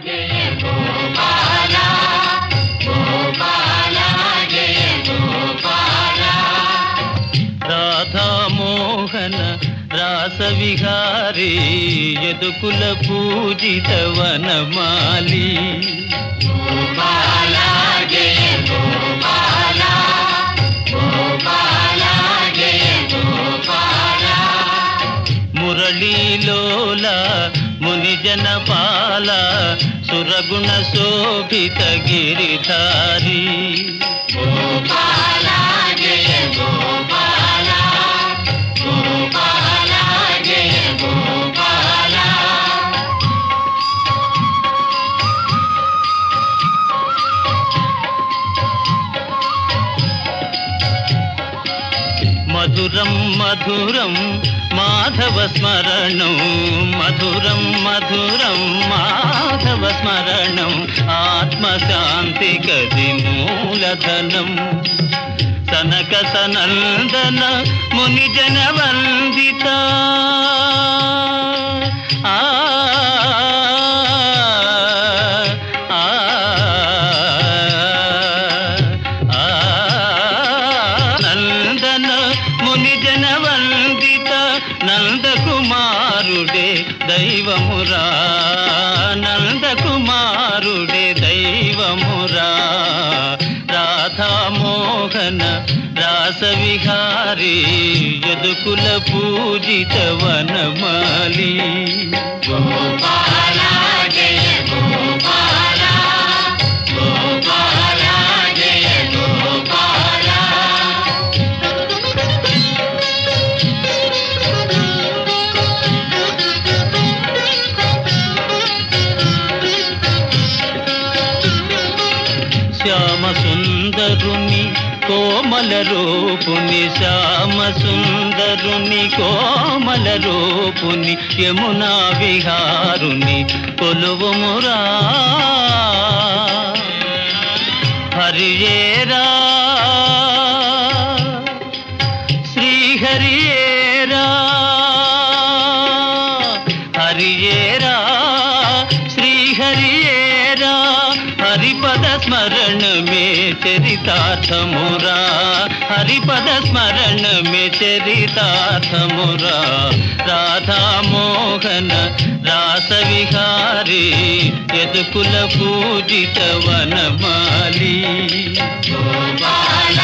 జయ గోపాల గోపాల జయ గోపాల రాధా మోహన రాస విహారీ యదుకుల పూజిత వనమాలి గోపాల జయ గోపాల గోపాల జయ గోపాల మురళీలోల మునిజన పాల సురగుణ శోభిత గిరిధారి గోపాల జయ గోపాల గోపాల జయ గోపాల మధురం మధురం మాధవ స్మరణం మధురం మధురం మాధవ స్మరణం ఆత్మశాంతి గది మూలధనం సనక సనందన మునిజన వందిత నందన మునిజన వందిత నందకుమారుడే దైవమురా నందకుమారుడే దైవమురా రాధా మోహన రాస విహారీ యదుకుల పూజిత వనమాలి గోపాల జయ గోపాల గోపాల జయ గోపాల శ్యామ సుందరుని కోమల రూపుని శ్యామ సుందరుని కోమల రూపుని యమునా విహారుని కొలువుమురా హరియేరా శ్రీహరియేరా హరియేరా శ్రీహరియేరా హరిపద స్మరణ మే చరితార్థమురా హరిపద స్మరణ మే చరితార్థమురా రాధా మోహన రాస విహారీ యదుకుల పూజిత వనమాలి గోపాల